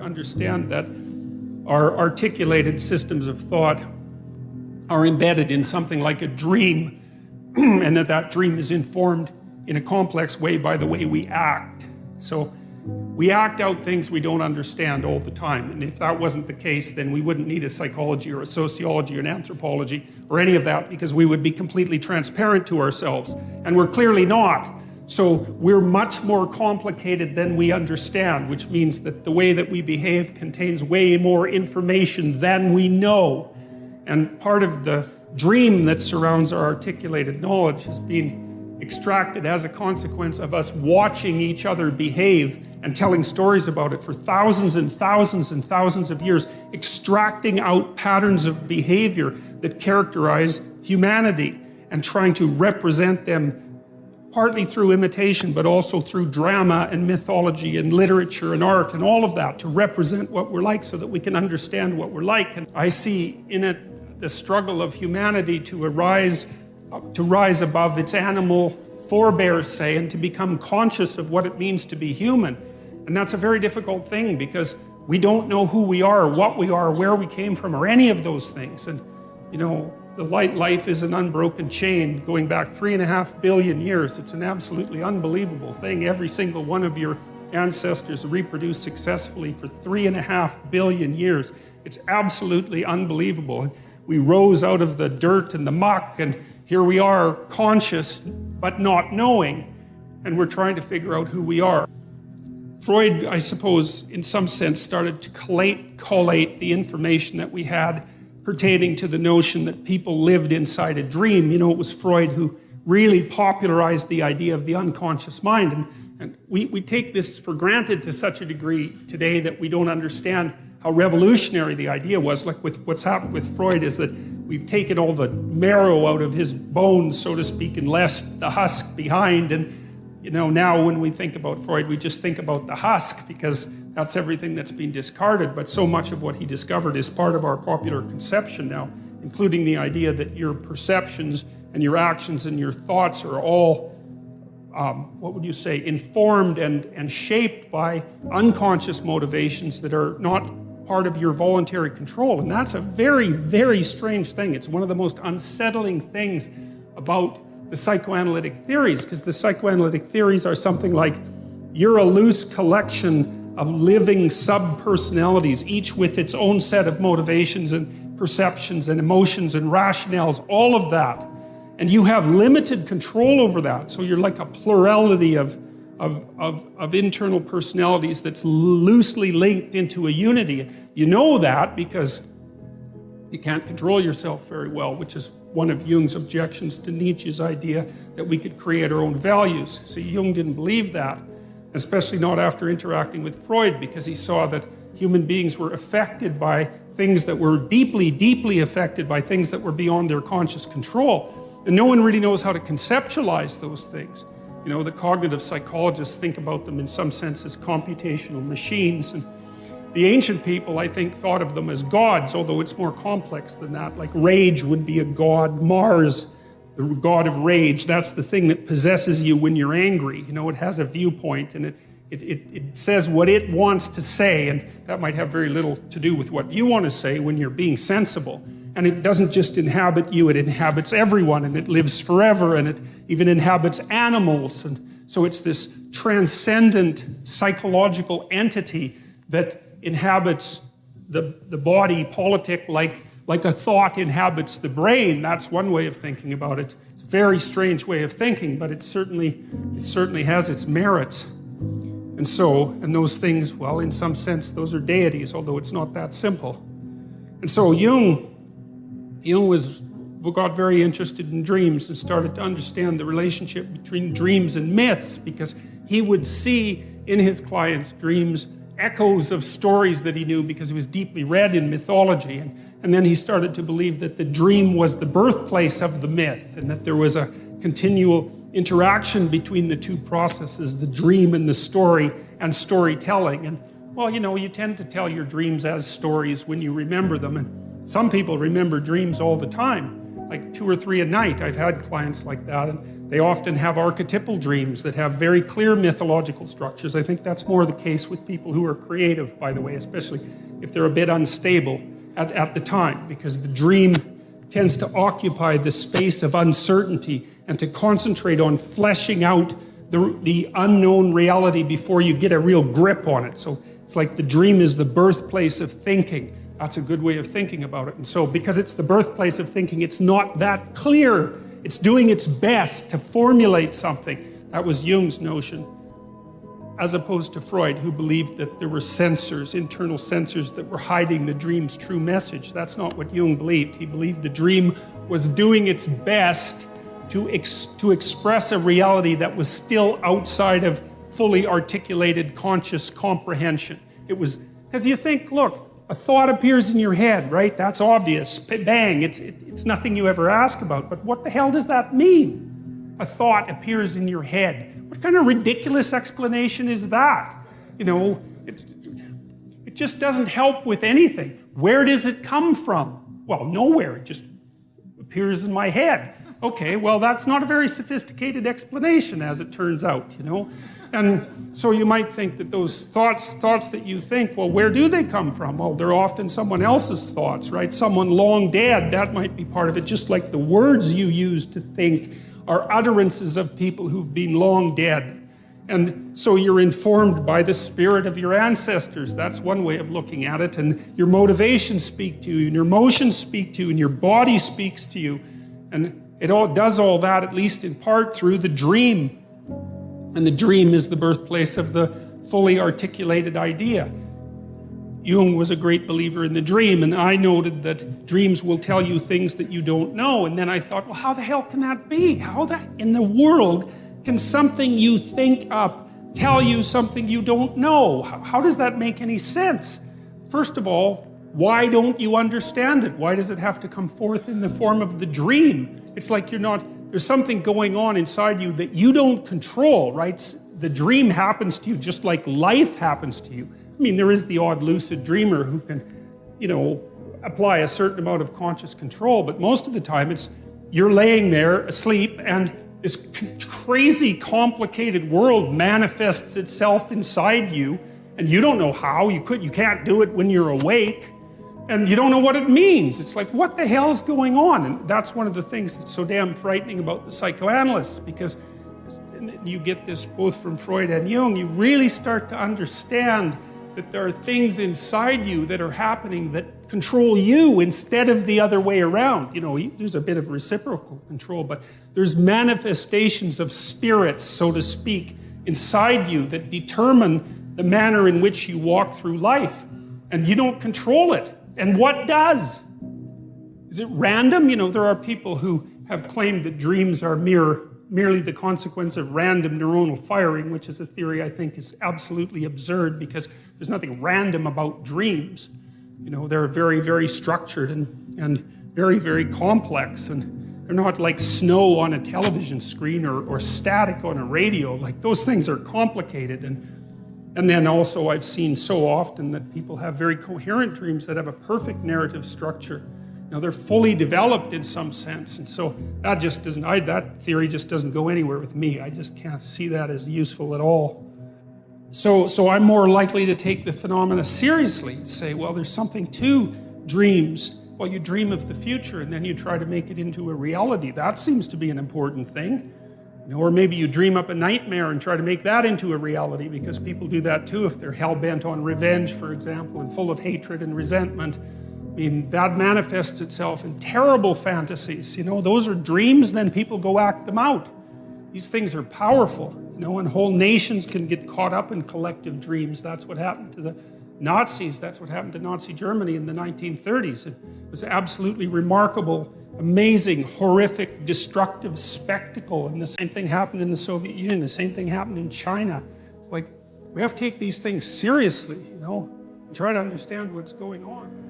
understand that our articulated systems of thought are embedded in something like a dream, and that dream is informed in a complex way by the way we act. So we act out things we don't understand all the time, and if that wasn't the case, then we wouldn't need a psychology or a sociology or an anthropology or any of that, because we would be completely transparent to ourselves, and we're clearly not. So we're much more complicated than we understand, which means that the way that we behave contains way more information than we know. And part of the dream that surrounds our articulated knowledge has been extracted as a consequence of us watching each other behave and telling stories about it for thousands and thousands and thousands of years, extracting out patterns of behavior that characterize humanity and trying to represent them partly through imitation, but also through drama and mythology and literature and art and all of that, to represent what we're like so that we can understand what we're like. And I see in it the struggle of humanity to rise above its animal forebears, say, and to become conscious of what it means to be human. And that's a very difficult thing, because we don't know who we are, what we are, where we came from, or any of those things. And, you know, the life is an unbroken chain going back 3.5 billion years. It's an absolutely unbelievable thing. Every single one of your ancestors reproduced successfully for 3.5 billion years. It's absolutely unbelievable. We rose out of the dirt and the muck, and here we are, conscious but not knowing, and we're trying to figure out who we are. Freud, I suppose, in some sense, started to collate the information that we had pertaining to the notion that people lived inside a dream. You know, it was Freud who really popularized the idea of the unconscious mind. And we take this for granted to such a degree today that we don't understand how revolutionary the idea was. Like what's happened with Freud is that we've taken all the marrow out of his bones, so to speak, and left the husk behind. And you know, now when we think about Freud, we just think about the husk, because that's everything that's been discarded. But so much of what he discovered is part of our popular conception now, including the idea that your perceptions and your actions and your thoughts are all, what would you say, informed and shaped by unconscious motivations that are not part of your voluntary control. And that's a very, very strange thing. It's one of the most unsettling things about the psychoanalytic theories, because the psychoanalytic theories are something like, you're a loose collection of living sub-personalities, each with its own set of motivations and perceptions and emotions and rationales, all of that. And you have limited control over that. So you're like a plurality of internal personalities that's loosely linked into a unity. You know that because you can't control yourself very well, which is one of Jung's objections to Nietzsche's idea that we could create our own values. See, Jung didn't believe that, especially not after interacting with Freud, because he saw that human beings were affected by things that were deeply, deeply affected by things that were beyond their conscious control. And no one really knows how to conceptualize those things. You know, the cognitive psychologists think about them in some sense as computational machines. And the ancient people, I think, thought of them as gods, although it's more complex than that. Like rage would be a god. Mars, the god of rage, that's the thing that possesses you when you're angry. You know, it has a viewpoint, and it says what it wants to say, and that might have very little to do with what you want to say when you're being sensible. And it doesn't just inhabit you, it inhabits everyone, and it lives forever, and it even inhabits animals. And so it's this transcendent psychological entity that inhabits the body politic like a thought inhabits the brain. That's one way of thinking about it. It's a very strange way of thinking, but it certainly has its merits. And those things, well, in some sense, those are deities, although it's not that simple. And so Jung got very interested in dreams and started to understand the relationship between dreams and myths, because he would see in his clients' dreams echoes of stories that he knew because he was deeply read in mythology. And then he started to believe that the dream was the birthplace of the myth, and that there was a continual interaction between the two processes, the dream and the story, and storytelling. And well, you know, you tend to tell your dreams as stories when you remember them. And some people remember dreams all the time, like 2 or 3 a night. I've had clients like that. And They often have archetypal dreams that have very clear mythological structures. I think that's more the case with people who are creative, by the way, especially if they're a bit unstable at the time, because the dream tends to occupy the space of uncertainty and to concentrate on fleshing out the unknown reality before you get a real grip on it. So it's like the dream is the birthplace of thinking. That's a good way of thinking about it. And so because it's the birthplace of thinking, it's not that clear. It's doing its best to formulate something. That was Jung's notion, as opposed to Freud, who believed that there were censors, internal censors, that were hiding the dream's true message. That's not what Jung believed. He believed the dream was doing its best to express a reality that was still outside of fully articulated conscious comprehension. It was, because you think, look, a thought appears in your head, right? That's obvious, bang, it's nothing you ever ask about. But what the hell does that mean? A thought appears in your head. What kind of ridiculous explanation is that? You know, it just doesn't help with anything. Where does it come from? Well, nowhere, it just appears in my head. Okay, well, that's not a very sophisticated explanation, as it turns out, you know? And so you might think that those thoughts that you think, well, where do they come from? Well, they're often someone else's thoughts, right? Someone long dead, that might be part of it, just like the words you use to think are utterances of people who've been long dead. And so you're informed by the spirit of your ancestors. That's one way of looking at it. And your motivations speak to you, and your emotions speak to you, and your body speaks to you. And it all does all that, at least in part, through the dream. And the dream is the birthplace of the fully articulated idea. Jung was a great believer in the dream, and I noted that dreams will tell you things that you don't know. And then I thought, well, how the hell can that be? How that in the world can something you think up tell you something you don't know? How does that make any sense? First of all, why don't you understand it? Why does it have to come forth in the form of the dream? It's like there's something going on inside you that you don't control, right? The dream happens to you just like life happens to you. I mean, there is the odd lucid dreamer who can, you know, apply a certain amount of conscious control, but most of the time you're laying there asleep and this crazy complicated world manifests itself inside you and you don't know how, you can't do it when you're awake. And you don't know what it means. It's like, what the hell's going on? And that's one of the things that's so damn frightening about the psychoanalysts, because you get this both from Freud and Jung, you really start to understand that there are things inside you that are happening that control you instead of the other way around. You know, there's a bit of reciprocal control, but there's manifestations of spirits, so to speak, inside you that determine the manner in which you walk through life. And you don't control it. And what does? Is it random? You know, there are people who have claimed that dreams are merely the consequence of random neuronal firing, which is a theory I think is absolutely absurd because there's nothing random about dreams. You know, they're very, very structured and very, very complex, and they're not like snow on a television screen or static on a radio. Like, those things are complicated. And then also I've seen so often that people have very coherent dreams that have a perfect narrative structure. Now, they're fully developed in some sense, and so that theory just doesn't go anywhere with me. I just can't see that as useful at all. So I'm more likely to take the phenomena seriously and say, well, there's something to dreams. Well, you dream of the future and then you try to make it into a reality. That seems to be an important thing. You know, or maybe you dream up a nightmare and try to make that into a reality, because people do that too if they're hell-bent on revenge, for example, and full of hatred and resentment. I mean, that manifests itself in terrible fantasies. You know, those are dreams, then people go act them out. These things are powerful, you know, and whole nations can get caught up in collective dreams. That's what happened to the Nazis. That's what happened to Nazi Germany in the 1930s. It was absolutely remarkable, amazing, horrific, destructive spectacle. And the same thing happened in the Soviet Union. The same thing happened in China. It's like, we have to take these things seriously, you know, and try to understand what's going on.